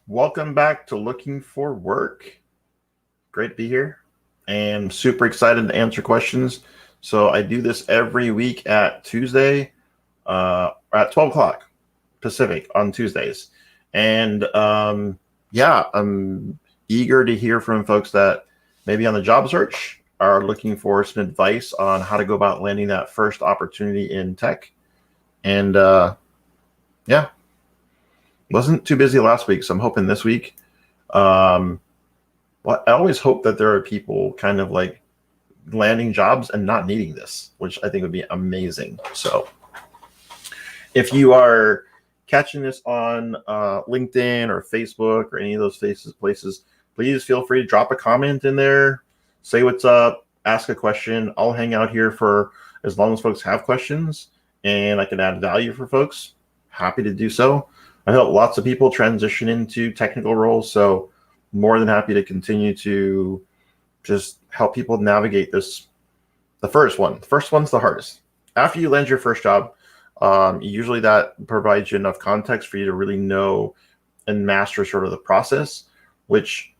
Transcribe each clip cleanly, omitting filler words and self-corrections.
Welcome back to Looking for Work. Great to be here and super excited to answer questions. So I do this every week at Tuesday, at 12 o'clock Pacific on Tuesdays. And yeah, I'm eager to hear from folks that maybe on the job search are looking for some advice on how to go about landing that first opportunity in tech. And yeah, wasn't too busy last week, so I'm hoping this week. Well, I always hope that there are people kind of like landing jobs and not needing this, which I think would be amazing. So if you are catching this on LinkedIn or Facebook or any of those places, please feel free to drop a comment in there, say what's up, ask a question. I'll hang out here for as long as folks have questions and I can add value for folks. Happy to do so. I help lots of people transition into technical roles, so more than happy to continue to just help people navigate this. The first one's the hardest. After you land your first job, usually that provides you enough context for you to really know and master sort of the process, which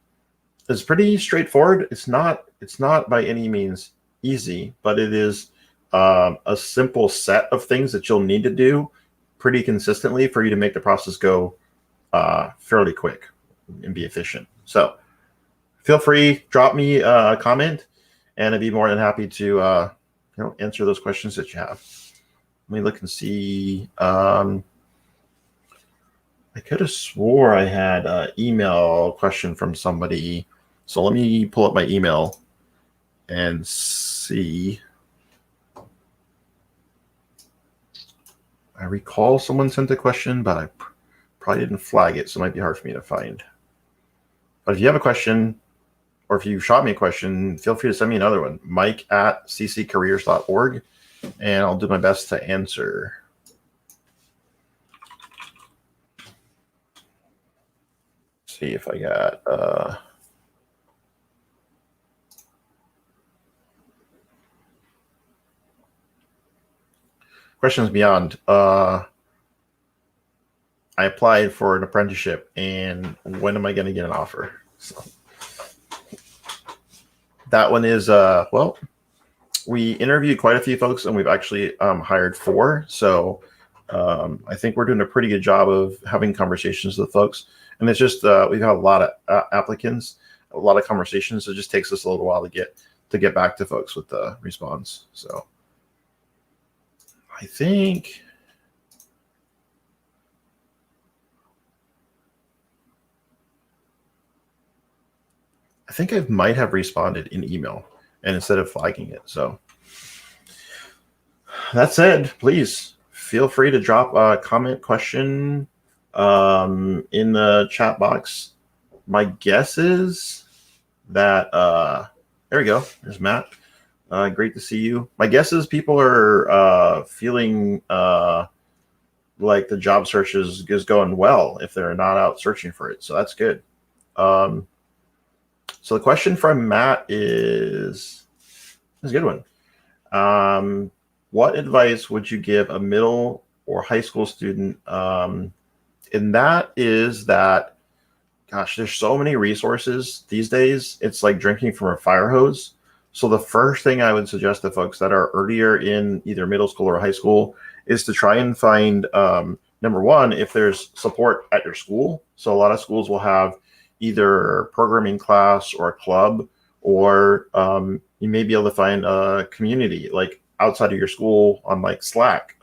is pretty straightforward. It's not by any means easy, but it is a simple set of things that you'll need to do pretty consistently for you to make the process go fairly quick and be efficient. So feel free, drop me a comment, and I'd be more than happy to answer those questions that you have. Let me look and see. I could have swore I had an email question from somebody. So let me pull up my email and see. I recall someone sent a question, but I probably didn't flag it, so it might be hard for me to find. But if you have a question, or if you shot me a question, feel free to send me another one, mike@cccareers.org, and I'll do my best to answer. See if I got questions beyond. I applied for an apprenticeship, and when am I going to get an offer? So that one is, well, we interviewed quite a few folks, and we've actually hired 4. So I think we're doing a pretty good job of having conversations with folks. And it's just, we've had a lot of applicants, a lot of conversations. So it just takes us a little while to get back to folks with the response. So I think I might have responded in email and instead of flagging it. So that said, please feel free to drop a comment, question in the chat box. My guess is that there we go. There's Matt. Great to see you. My guess is people are feeling like the job search is going well if they're not out searching for it. So that's good. So the question from Matt is a good one. What advice would you give a middle or high school student? And that is that, gosh, there's so many resources these days. It's like drinking from a fire hose. So the first thing I would suggest to folks that are earlier in either middle school or high school is to try and find, number one, if there's support at your school. So a lot of schools will have either a programming class or a club, or you may be able to find a community like outside of your school on like Slack.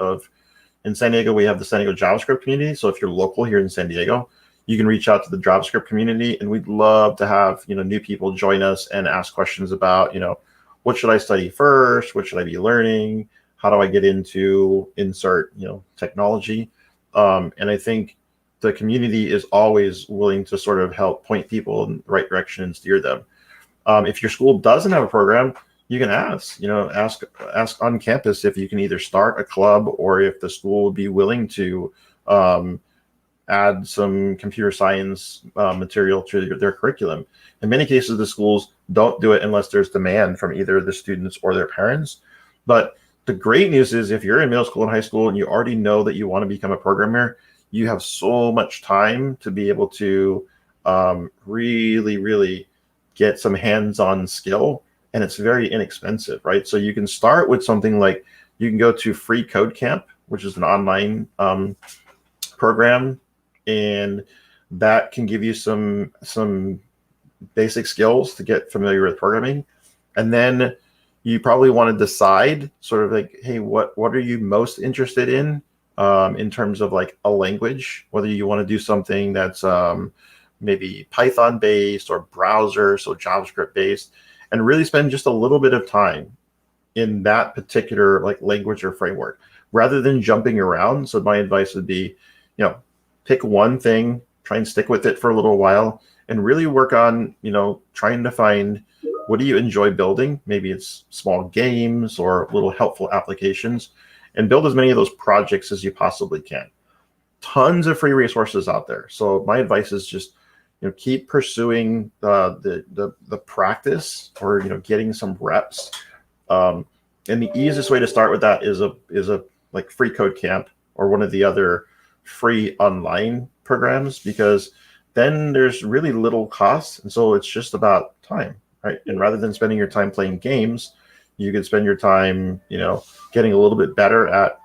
In San Diego, we have the San Diego JavaScript community. So if you're local here in San Diego, you can reach out to the JavaScript community, and we'd love to have new people join us and ask questions about what should I study first, what should I be learning, how do I get into insert technology, and I think the community is always willing to sort of help point people in the right direction and steer them. If your school doesn't have a program, you can ask on campus if you can either start a club or if the school would be willing to add some computer science material to their curriculum. In many cases, the schools don't do it unless there's demand from either the students or their parents. But the great news is if you're in middle school and high school and you already know that you want to become a programmer, you have so much time to be able to really, really get some hands-on skill, and it's very inexpensive, right? So you can start with something like you can go to Free Code Camp, which is an online program, and that can give you some basic skills to get familiar with programming. And then you probably want to decide sort of like, hey, what are you most interested in terms of like a language, whether you want to do something that's maybe Python based or browser, so JavaScript based, and really spend just a little bit of time in that particular like language or framework rather than jumping around. So my advice would be, pick one thing, try and stick with it for a little while, and really work on, trying to find what do you enjoy building. Maybe it's small games or little helpful applications, and build as many of those projects as you possibly can. Tons of free resources out there. So my advice is just, keep pursuing the practice, or getting some reps. And the easiest way to start with that is a like Free Code Camp or one of the other free online programs, because then there's really little cost, and so it's just about time, right? And rather than spending your time playing games, you can spend your time, getting a little bit better at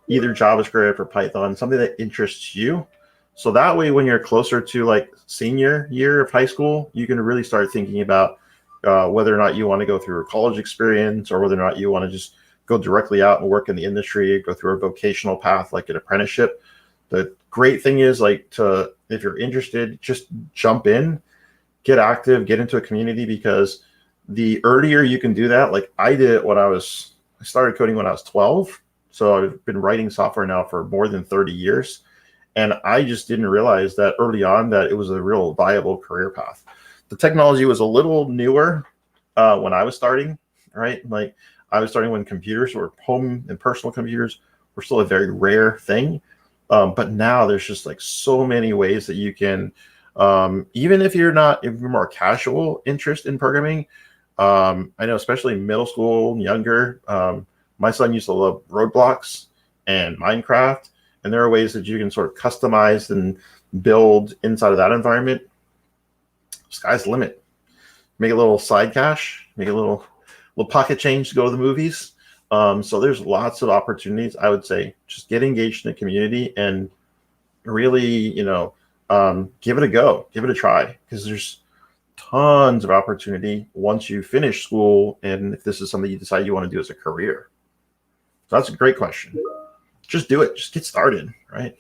either JavaScript or Python, something that interests you. So that way, when you're closer to like senior year of high school, you can really start thinking about whether or not you want to go through a college experience, or whether or not you want to just go directly out and work in the industry, go through a vocational path like an apprenticeship. The great thing is, like, if you're interested, just jump in, get active, get into a community, because the earlier you can do that, like I did it I started coding when I was 12. So I've been writing software now for more than 30 years. And I just didn't realize that early on that it was a real viable career path. The technology was a little newer when I was starting, right? Like I was starting when computers were home and personal computers were still a very rare thing. But now there's just like so many ways that you can, even if you're more casual interest in programming. I know especially middle school and younger, my son used to love Roadblocks and Minecraft, and there are ways that you can sort of customize and build inside of that environment. Sky's the limit. Make a little side cash, make a little pocket change to go to the movies. So there's lots of opportunities. I would say just get engaged in the community and really, give it a go, give it a try, because there's tons of opportunity once you finish school, and if this is something you decide you want to do as a career. So that's a great question. Just do it. Just get started, right?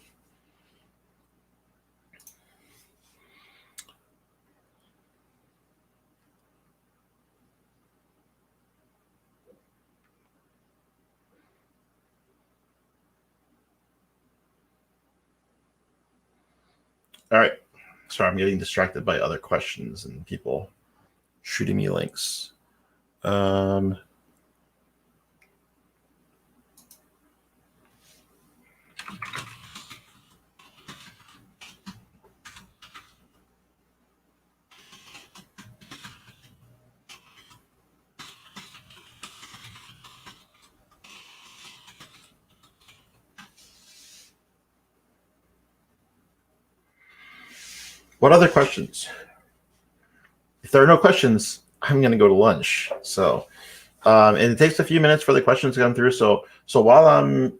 All right. Sorry, I'm getting distracted by other questions and people shooting me links. What other questions? If there are no questions, I'm going to go to lunch. So, and it takes a few minutes for the questions to come through. So while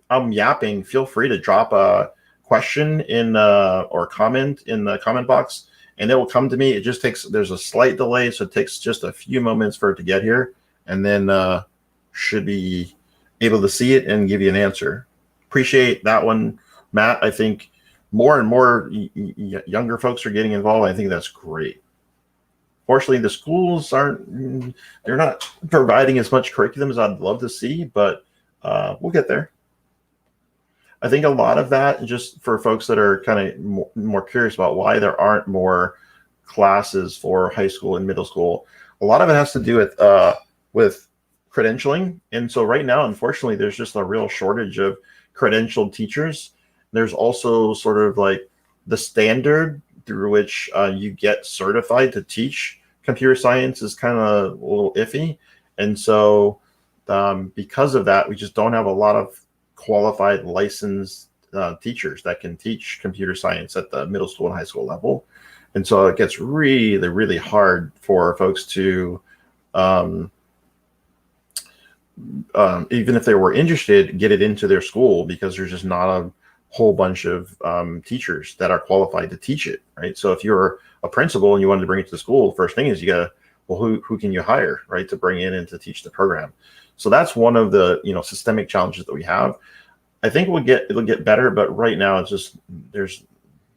I'm yapping, feel free to drop a question in or comment in the comment box, and it will come to me. It just takes, there's a slight delay, so it takes just a few moments for it to get here, and then should be able to see it and give you an answer. Appreciate that one, Matt. I think more and more younger folks are getting involved. I think that's great. Fortunately, the schools they're not providing as much curriculum as I'd love to see, but we'll get there. I think a lot of that, just for folks that are kind of more curious about why there aren't more classes for high school and middle school, a lot of it has to do with credentialing. And so right now, unfortunately, there's just a real shortage of credentialed teachers. There's also sort of like the standard through which you get certified to teach computer science is kind of a little iffy. And so because of that, we just don't have a lot of qualified licensed teachers that can teach computer science at the middle school and high school level. And so it gets really, really hard for folks to, even if they were interested, get it into their school, because there's just not a whole bunch of teachers that are qualified to teach it, right? So if you're a principal and you wanted to bring it to the school, first thing is you gotta, well, who can you hire, right, to bring in and to teach the program? So that's one of the systemic challenges that we have. I think it'll get better, but right now it's just there's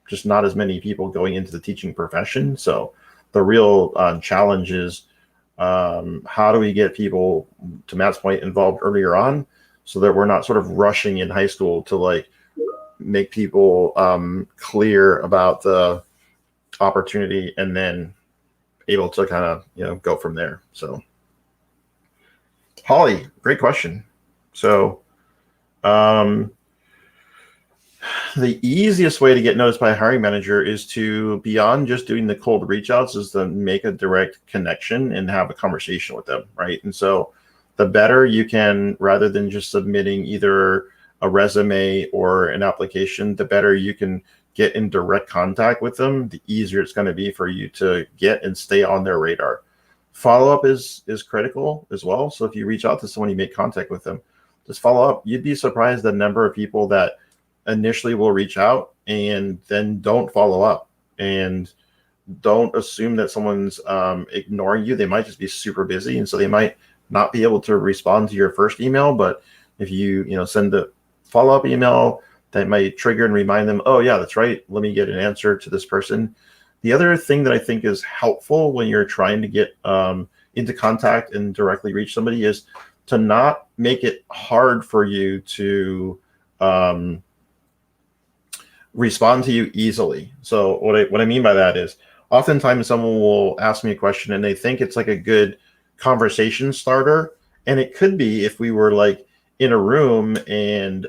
just not as many people going into the teaching profession. So the real challenge is how do we get people, to Matt's point, involved earlier on, so that we're not sort of rushing in high school to like make people clear about the opportunity and then able to kind of go from there. So Holly, great question. So the easiest way to get noticed by a hiring manager is to, beyond just doing the cold reach outs, is to make a direct connection and have a conversation with them, right? And so the better you can, rather than just submitting either a resume or an application, the better you can get in direct contact with them, the easier it's going to be for you to get and stay on their radar. Follow-up is critical as well. So if you reach out to someone, you make contact with them, just follow up. You'd be surprised the number of people that initially will reach out and then don't follow up. And don't assume that someone's ignoring you. They might just be super busy, and so they might not be able to respond to your first email. But if you send a follow-up email, that might trigger and remind them, oh yeah, that's right, let me get an answer to this person. The other thing that I think is helpful when you're trying to get into contact and directly reach somebody is to not make it hard for you to respond to you easily. So what I mean by that is, oftentimes someone will ask me a question and they think it's like a good conversation starter. And it could be if we were like in a room and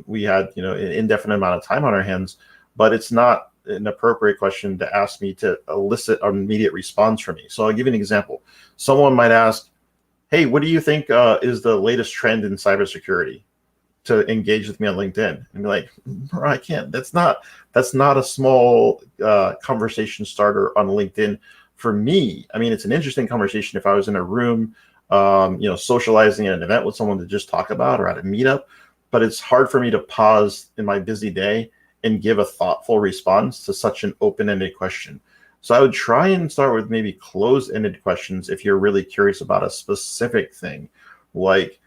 we had an indefinite amount of time on our hands, but it's not an appropriate question to ask me to elicit an immediate response from me. So I'll give you an example. Someone might ask, hey, what do you think is the latest trend in cybersecurity, to engage with me on LinkedIn? And be like, bro, I can't. That's not a small conversation starter on LinkedIn for me. I mean, it's an interesting conversation if I was in a room, socializing at an event with someone to just talk about, or at a meetup. But it's hard for me to pause in my busy day and give a thoughtful response to such an open-ended question. So I would try and start with maybe closed-ended questions if you're really curious about a specific thing, like,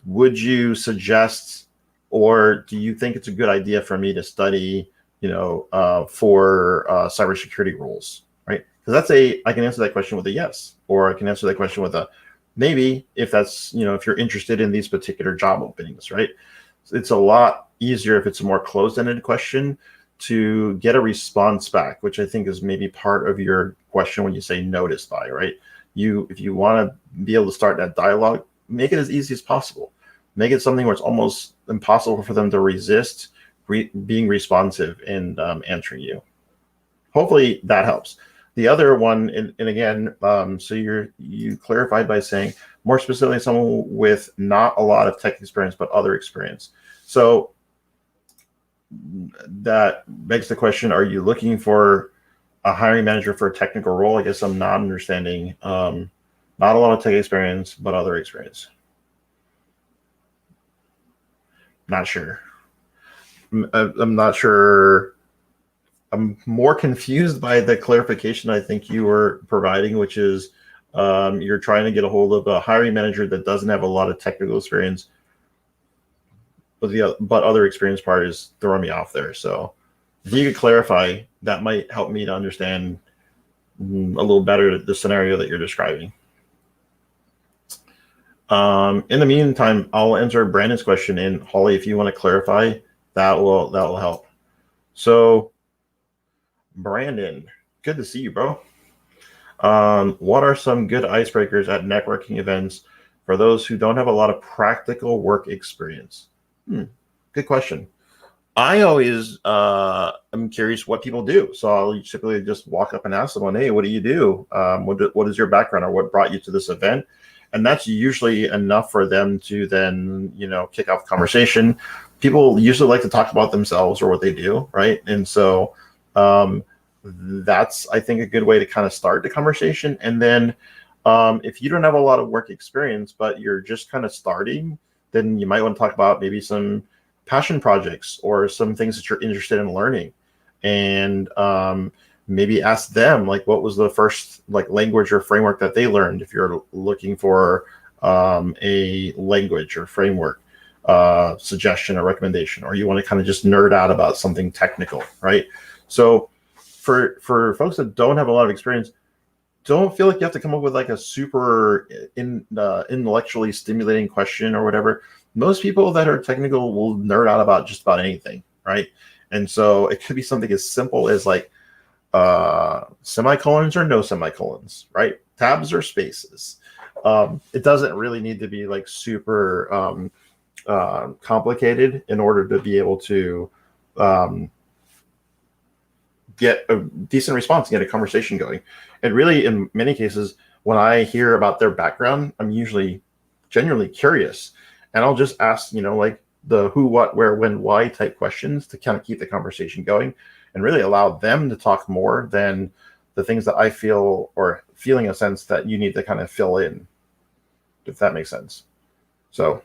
would you suggest, or do you think it's a good idea for me to study, for cybersecurity roles, right? Because I can answer that question with a yes, or I can answer that question with a maybe, if that's, if you're interested in these particular job openings, right? It's a lot easier if it's a more closed-ended question to get a response back, which I think is maybe part of your question when you say noticed by, right? If you want to be able to start that dialogue, make it as easy as possible. Make it something where it's almost impossible for them to resist being responsive and answering you. Hopefully that helps. The other one, and again, so you clarified by saying more specifically someone with not a lot of tech experience but other experience. So that begs the question: are you looking for a hiring manager for a technical role? I guess I'm not understanding. Not a lot of tech experience but other experience. Not sure. I'm not sure. I'm more confused by the clarification I think you were providing, which is you're trying to get a hold of a hiring manager that doesn't have a lot of technical experience, but other experience part is throwing me off there. So if you could clarify, that might help me to understand a little better the scenario that you're describing. In the meantime, I'll answer Brandon's question, and Holly, if you want to clarify, that will help. So Brandon, good to see you, bro. What are some good icebreakers at networking events for those who don't have a lot of practical work experience? Good question. I always am curious what people do. So I'll typically just walk up and ask someone, hey, what do you do? What is your background, or what brought you to this event? And that's usually enough for them to then, kick off conversation. people usually like to talk about themselves or what they do, right? And so um, that's, I think, a good way to kind of start the conversation. And then if you don't have a lot of work experience, but you're just kind of starting, then you might want to talk about maybe some passion projects or some things that you're interested in learning. And maybe ask them, like, what was the first like language or framework that they learned if you're looking for a language or framework suggestion or recommendation, or you want to kind of just nerd out about something technical, right? So for folks that don't have a lot of experience, don't feel like you have to come up with like a super intellectually stimulating question or whatever. Most people that are technical will nerd out about just about anything, right? And so it could be something as simple as like semicolons or no semicolons, right? Tabs or spaces. It doesn't really need to be like super complicated in order to be able to um, get a decent response and get a conversation going. And really, in many cases, when I hear about their background, I'm usually genuinely curious, and I'll just ask, like the who, what, where, when, why type questions to kind of keep the conversation going, and really allow them to talk more than the things that I feel or feeling a sense that you need to kind of fill in, if that makes sense. So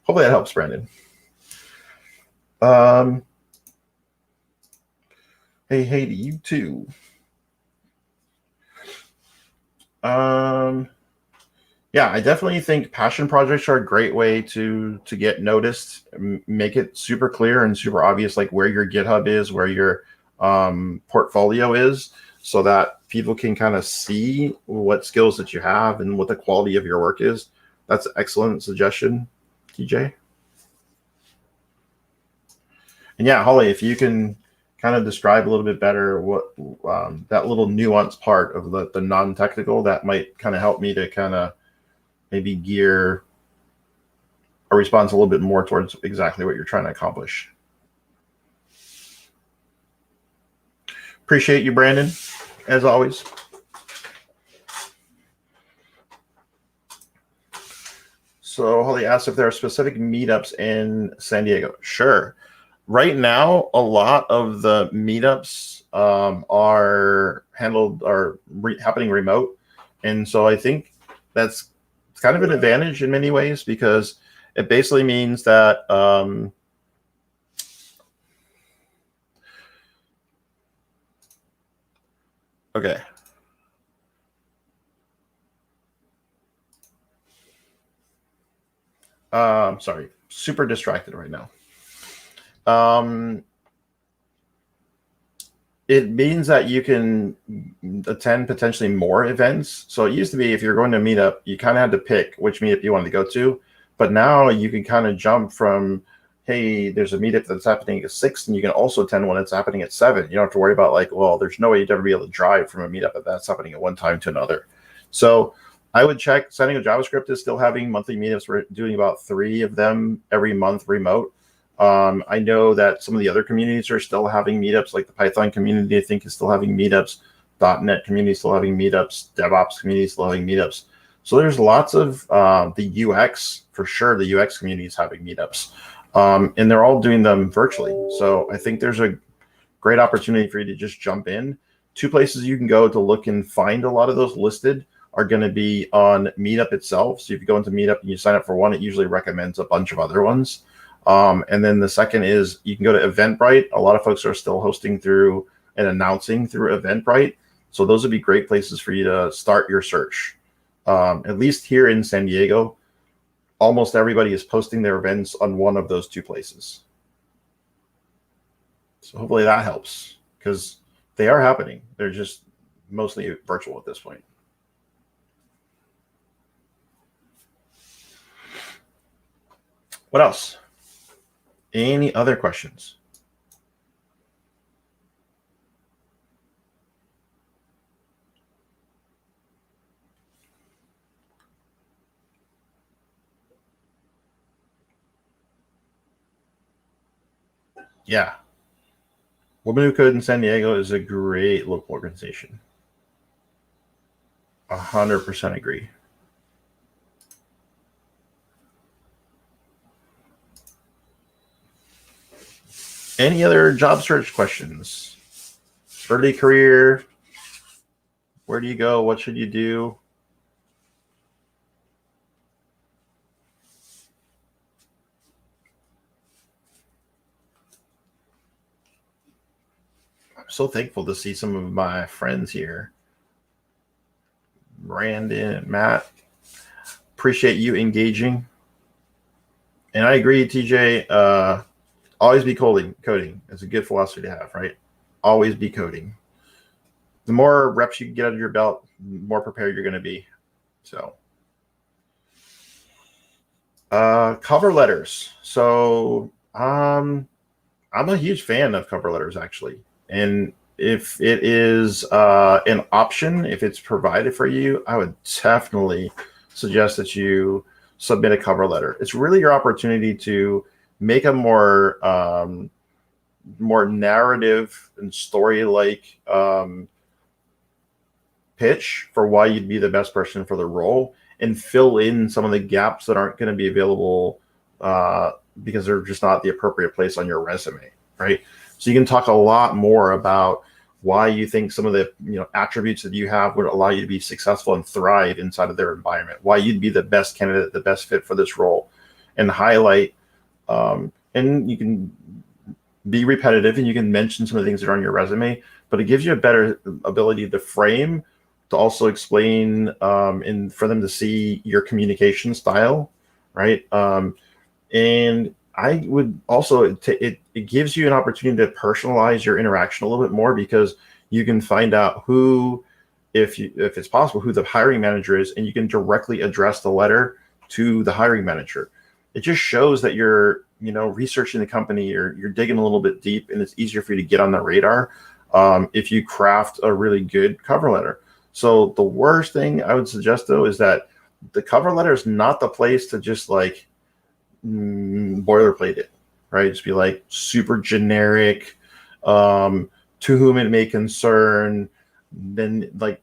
hopefully that helps, Brandon. Hey to you too. Yeah, I definitely think passion projects are a great way to get noticed. Make it super clear and super obvious, like where your GitHub is, where your portfolio is, so that people can kind of see what skills that you have and what the quality of your work is. That's an excellent suggestion, TJ. And yeah, Holly, if you can kind of describe a little bit better what that little nuance part of the non-technical, that might kind of help me to kind of maybe gear a response a little bit more towards exactly what you're trying to accomplish. Appreciate you, Brandon, as always. So Holly asked if there are specific meetups in San Diego. Sure. Right now, a lot of the meetups are happening remote. And so I think that's kind of an advantage in many ways, because it basically means that okay. Sorry, super distracted right now. It means that you can attend potentially more events. So it used to be if you're going to a meetup, you kind of had to pick which meetup you wanted to go to. But now you can kind of jump from, hey, there's a meetup that's happening at 6, and you can also attend one that's happening at 7. You don't have to worry about like, well, there's no way you'd ever be able to drive from a meetup that's happening at one time to another. So I would check. Sending a JavaScript is still having monthly meetups. We're doing about 3 of them every month remote. I know that some of the other communities are still having meetups, like the Python community, I think, is still having meetups. .NET community is still having meetups. DevOps community is still having meetups. So there's lots of the UX, for sure, the UX community is having meetups. And they're all doing them virtually. So I think there's a great opportunity for you to just jump in. 2 places you can go to look and find a lot of those listed are going to be on Meetup itself. So if you go into Meetup and you sign up for one, it usually recommends a bunch of other ones. And then the second is you can go to Eventbrite. A lot of folks are still hosting through and announcing through Eventbrite. So those would be great places for you to start your search. At least here in San Diego, almost everybody is posting their events on one of those 2 places. So hopefully that helps, because they are happening. They're just mostly virtual at this point. What else? Any other questions? Yeah. Women Who Code in San Diego is a great local organization. 100% agree. Any other job search questions? Early career, where do you go? What should you do? I'm so thankful to see some of my friends here. Brandon and Matt, appreciate you engaging. And I agree, TJ. Always be coding. Coding is a good philosophy to have, right? Always be coding. The more reps you get under your belt, the more prepared you're going to be. So, cover letters. So, I'm a huge fan of cover letters, actually. And if it is an option, if it's provided for you, I would definitely suggest that you submit a cover letter. It's really your opportunity to make a more narrative and story-like pitch for why you'd be the best person for the role, and fill in some of the gaps that aren't going to be available because they're just not the appropriate place on your resume, right? So you can talk a lot more about why you think some of the attributes that you have would allow you to be successful and thrive inside of their environment, why you'd be the best candidate, the best fit for this role, and highlight. And you can be repetitive and you can mention some of the things that are on your resume, but it gives you a better ability to frame, to also explain, and for them to see your communication style, right? And I would also, it gives you an opportunity to personalize your interaction a little bit more, because you can find out who, if it's possible, who the hiring manager is, and you can directly address the letter to the hiring manager. It just shows that you're, researching the company, you're digging a little bit deep, and it's easier for you to get on the radar if you craft a really good cover letter. So the worst thing I would suggest, though, is that the cover letter is not the place to just like boilerplate it, right? Just be like super generic, to whom it may concern. Then like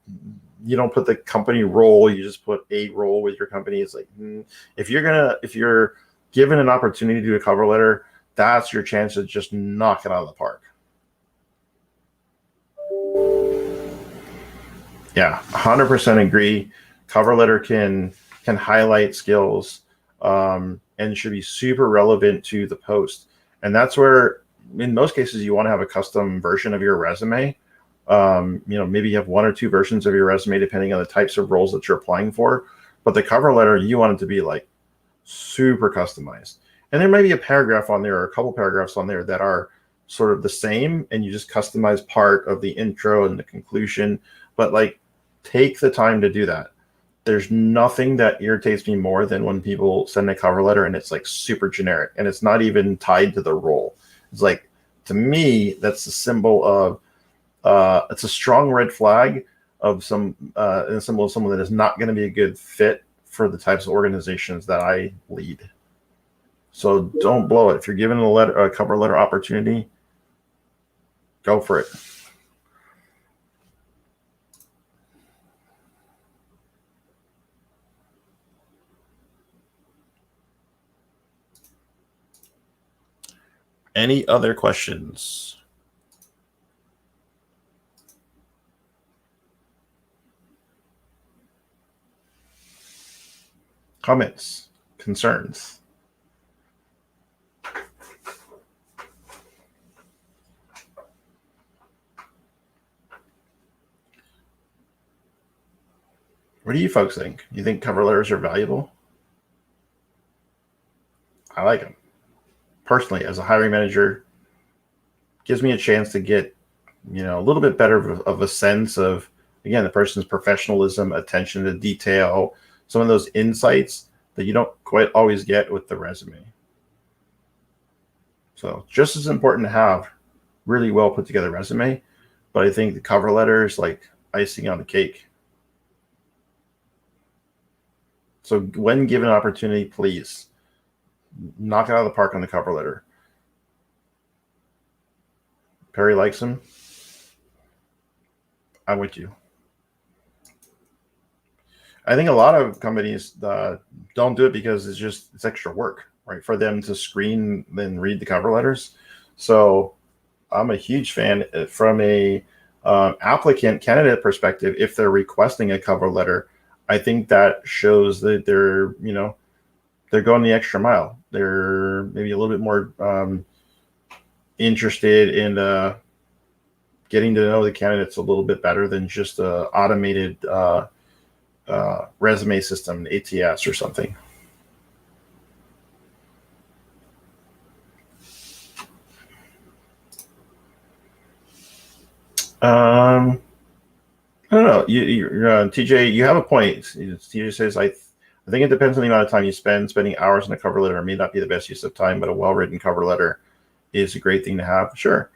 you don't put the company role, you just put a role with your company. It's like if you're given an opportunity to do a cover letter, that's your chance to just knock it out of the park. Yeah, 100% agree. Cover letter can highlight skills, and should be super relevant to the post. And that's where, in most cases, you want to have a custom version of your resume. Maybe you have one or two versions of your resume depending on the types of roles that you're applying for. But the cover letter, you want it to be like super customized. And there may be a paragraph on there or a couple paragraphs on there that are sort of the same, and you just customize part of the intro and the conclusion. But like, take the time to do that. There's nothing that irritates me more than when people send a cover letter and it's like super generic and it's not even tied to the role. It's like, to me, that's a symbol of it's a strong red flag of a symbol of someone that is not going to be a good fit for the types of organizations that I lead. So don't blow it. If you're given a cover letter opportunity, go for it. Any other questions? Comments? Concerns? What do you folks think? You think cover letters are valuable? I like them. Personally, as a hiring manager, gives me a chance to get, a little bit better of a sense of, again, the person's professionalism, attention to detail, some of those insights that you don't quite always get with the resume. So just as important to have really well put together resume, but I think the cover letter is like icing on the cake. So when given an opportunity, please knock it out of the park on the cover letter. Perry likes them. I'm with you. I think a lot of companies don't do it because it's extra work, right? For them to screen and read the cover letters. So I'm a huge fan from a applicant candidate perspective. If they're requesting a cover letter, I think that shows that they're, they're going the extra mile. They're maybe a little bit more interested in getting to know the candidates a little bit better than just a automated resume system, ATS or something. I don't know. TJ, you have a point. TJ says, I think it depends on the amount of time you spend. Spending hours on a cover letter may not be the best use of time, but a well-written cover letter is a great thing to have. Sure.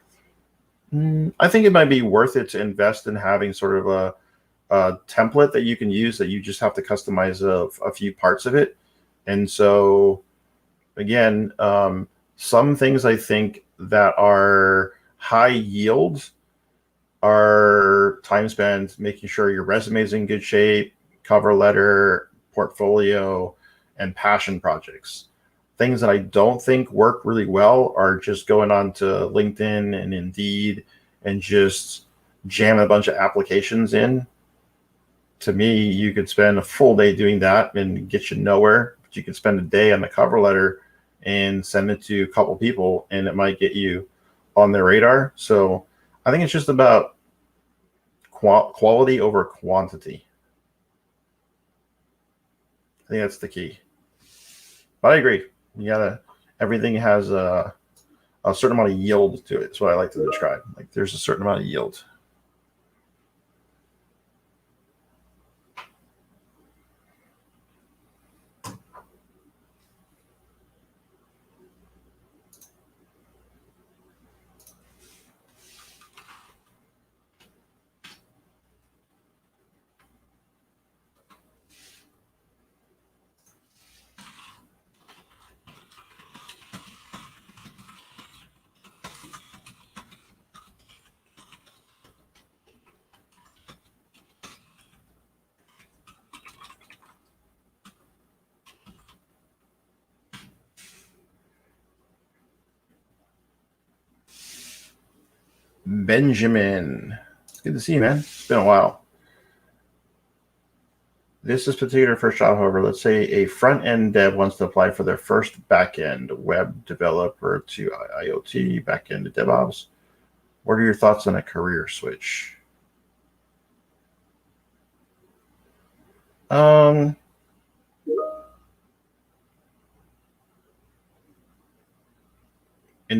I think it might be worth it to invest in having sort of a template that you can use that you just have to customize a few parts of it. And so, again, some things I think that are high yield are time spent making sure your resume is in good shape, cover letter, portfolio, and passion projects. Things that I don't think work really well are just going on to LinkedIn and Indeed and just jamming a bunch of applications in. To me, you could spend a full day doing that and get you nowhere. But you could spend a day on the cover letter and send it to a couple people, and it might get you on their radar. So I think it's just about quality over quantity. I think that's the key. But I agree. Everything has a certain amount of yield to it. That's what I like to describe. Like there's a certain amount of yield. Benjamin, it's good to see you, man. It's been a while. This is particular for job, however, let's say a front-end dev wants to apply for their first back-end web developer to IoT, back-end to DevOps. What are your thoughts on a career switch? In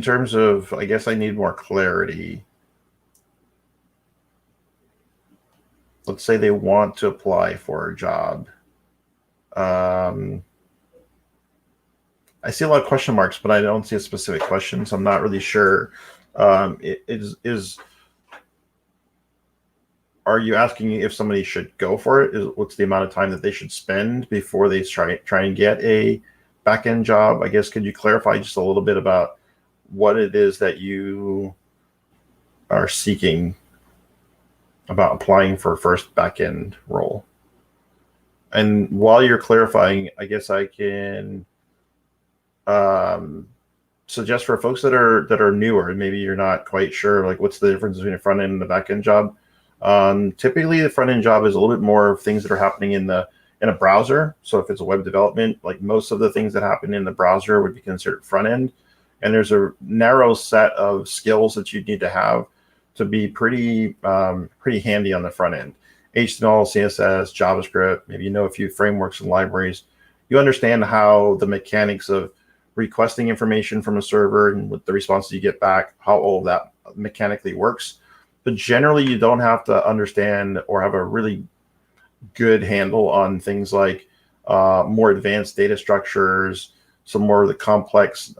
terms of, I guess I need more clarity. Let's say they want to apply for a job. I see a lot of question marks, but I don't see a specific question, so I'm not really sure. Are you asking if somebody should go for it? What's the amount of time that they should spend before they try and get a back-end job? I guess, could you clarify just a little bit about what it is that you are seeking about applying for a first back-end role? And while you're clarifying, I guess I can suggest for folks that are newer and maybe you're not quite sure, like what's the difference between a front end and a back end job. Typically, the front end job is a little bit more of things that are happening in a browser. So if it's a web development, like most of the things that happen in the browser would be considered front end. And there's a narrow set of skills that you need to have to be pretty handy on the front end. HTML, CSS, JavaScript, maybe you know a few frameworks and libraries. You understand how the mechanics of requesting information from a server and with the responses you get back, how all of that mechanically works. But generally, you don't have to understand or have a really good handle on things like more advanced data structures, some more of the complex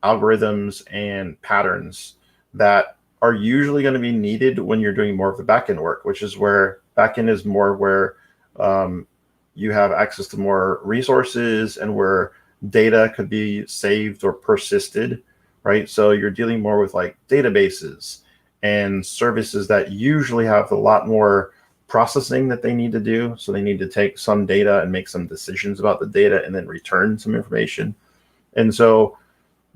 algorithms and patterns that are usually going to be needed when you're doing more of the backend work, which is where backend is more where you have access to more resources and where data could be saved or persisted, right? So you're dealing more with like databases and services that usually have a lot more processing that they need to do. So they need to take some data and make some decisions about the data and then return some information. And so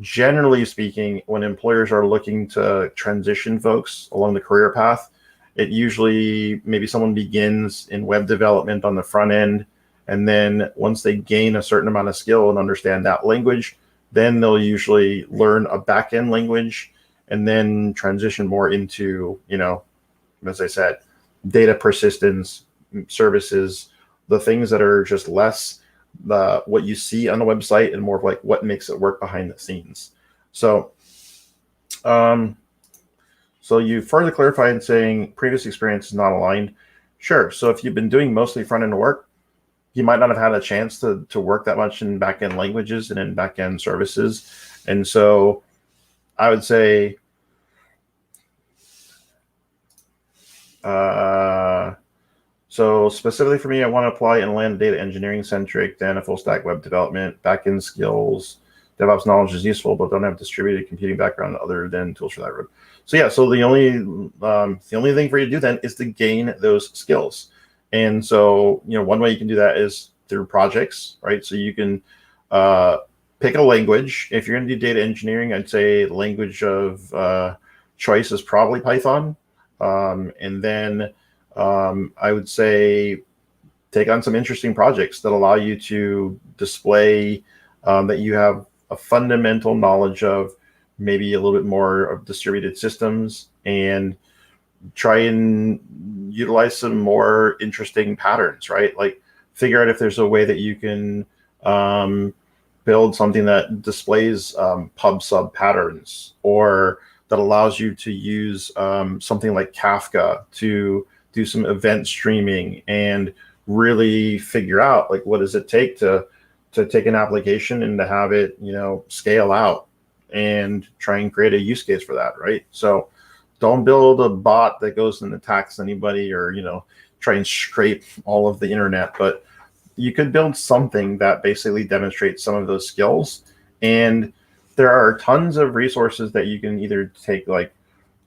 generally speaking, when employers are looking to transition folks along the career path, it usually maybe someone begins in web development on the front end, and then once they gain a certain amount of skill and understand that language, then they'll usually learn a back end language and then transition more into, as I said, data persistence, services, the things that are just less what you see on the website and more of like what makes it work behind the scenes. So, so you further clarified saying previous experience is not aligned. Sure. So if you've been doing mostly front end work, you might not have had a chance to work that much in back end languages and in back end services. And so I would say, so specifically for me, I want to apply and land data engineering centric, then a full stack web development, backend skills, DevOps knowledge is useful, but don't have distributed computing background other than tools for that road. So yeah, so the only thing for you to do then is to gain those skills. And so, one way you can do that is through projects, right? So you can pick a language. If you're going to do data engineering, I'd say language of choice is probably Python. And then I would say take on some interesting projects that allow you to display that you have a fundamental knowledge of maybe a little bit more of distributed systems, and try and utilize some more interesting patterns, right? Like figure out if there's a way that you can build something that displays pub sub patterns, or that allows you to use something like Kafka to do some event streaming and really figure out like what does it take to take an application and to have it, scale out and try and create a use case for that, right? So don't build a bot that goes and attacks anybody, or try and scrape all of the internet, but you could build something that basically demonstrates some of those skills. And there are tons of resources that you can either take, like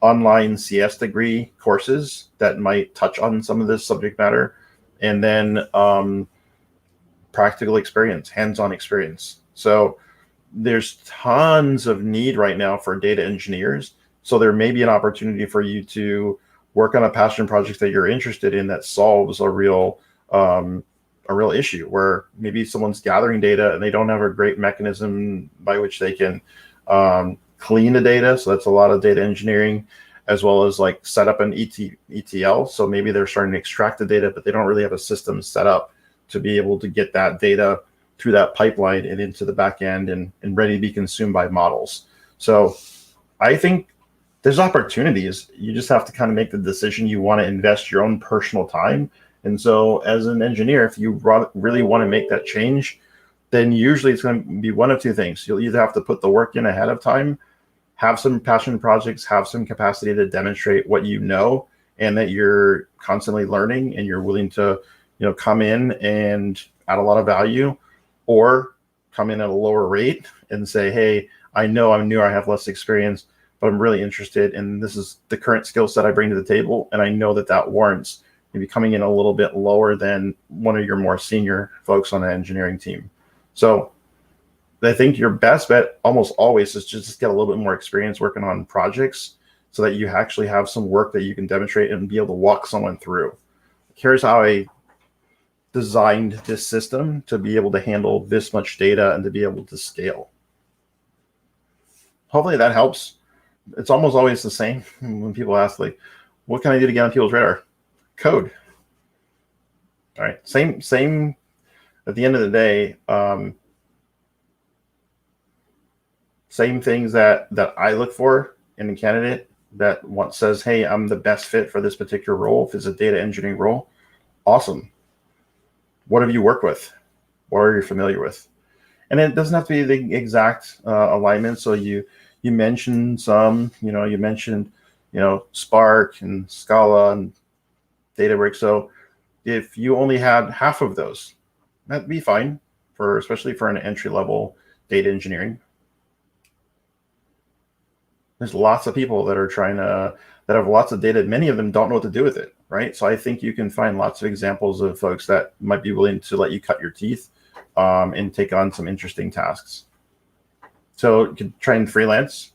online CS degree courses that might touch on some of this subject matter, and then practical experience, hands-on experience. So there's tons of need right now for data engineers. So there may be an opportunity for you to work on a passion project that you're interested in that solves a real issue, where maybe someone's gathering data and they don't have a great mechanism by which they can clean the data. So that's a lot of data engineering, as well as like set up an ETL. So maybe they're starting to extract the data, but they don't really have a system set up to be able to get that data through that pipeline and into the back end and ready to be consumed by models. So I think there's opportunities. You just have to kind of make the decision you want to invest your own personal time. And so as an engineer, if you really want to make that change, then usually it's going to be one of two things. You'll either have to put the work in ahead of time, have some passion projects, have some capacity to demonstrate what you know, and that you're constantly learning and you're willing to, come in and add a lot of value, or come in at a lower rate and say, hey, I know I'm new, I have less experience, but I'm really interested, and this is the current skill set I bring to the table, and I know that warrants maybe coming in a little bit lower than one of your more senior folks on an engineering team. So I think your best bet almost always is just get a little bit more experience working on projects, so that you actually have some work that you can demonstrate and be able to walk someone through. Here's how I designed this system to be able to handle this much data and to be able to scale. Hopefully that helps. It's almost always the same when people ask, like, what can I do to get on people's radar? Code. All right. Same at the end of the day. Same things that I look for in a candidate that says, hey, I'm the best fit for this particular role. If it's a data engineering role, awesome. What have you worked with? What are you familiar with? And it doesn't have to be the exact alignment. So you mentioned some, you mentioned, Spark and Scala and Databricks. So if you only had half of those, that'd be fine, especially for an entry-level data engineering. There's lots of people that are that have lots of data. Many of them don't know what to do with it, right? So I think you can find lots of examples of folks that might be willing to let you cut your teeth and take on some interesting tasks. So you can try and freelance,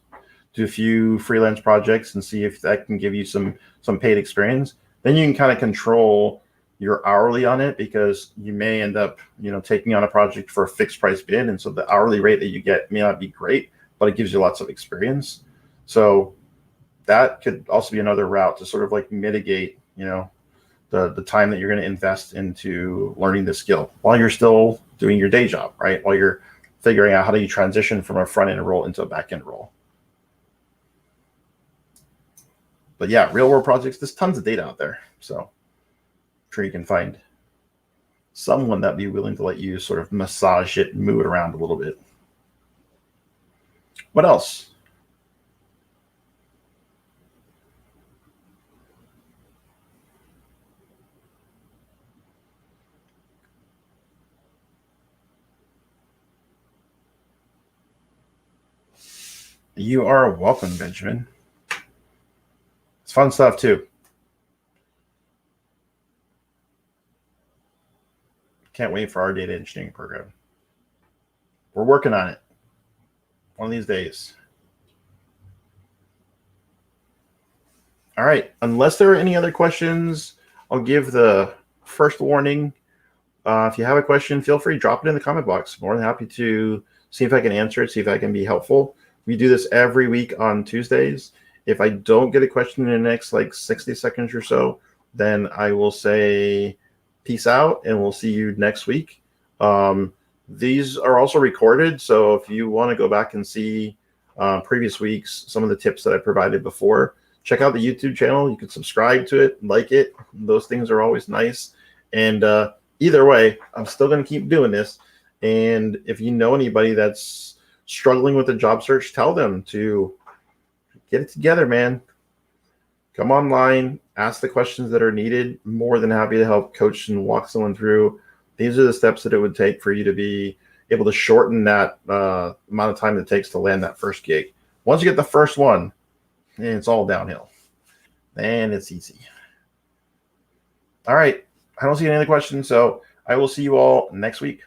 do a few freelance projects and see if that can give you some paid experience. Then you can kind of control your hourly on it, because you may end up, taking on a project for a fixed price bid. And so the hourly rate that you get may not be great, but it gives you lots of experience. So that could also be another route to sort of like mitigate, the time that you're going to invest into learning the skill while you're still doing your day job, right? While you're figuring out how do you transition from a front end role into a back end role. But yeah, real world projects, there's tons of data out there. So I'm sure you can find someone that'd be willing to let you sort of massage it and move it around a little bit. What else? You are welcome, Benjamin. It's fun stuff too. Can't wait for our data engineering program. We're working on it one of these days. All right. Unless there are any other questions, I'll give the first warning. If you have a question, feel free to drop it in the comment box. More than happy to see if I can answer it, see if I can be helpful. We do this every week on Tuesdays. If I don't get a question in the next 60 seconds or so, then I will say peace out and we'll see you next week. These are also recorded, so if you want to go back and see previous weeks, some of the tips that I provided before, check out the YouTube channel. You can subscribe to it, like it. Those things are always nice. And either way, I'm still going to keep doing this. And if you know anybody that's struggling with a job search, tell them to get it together, man. Come online, ask the questions that are needed. More than happy to help coach and walk someone through. These are the steps that it would take for you to be able to shorten that amount of time it takes to land that first gig. Once you get the first one, it's all downhill. And it's easy. All right. I don't see any other questions, so I will see you all next week.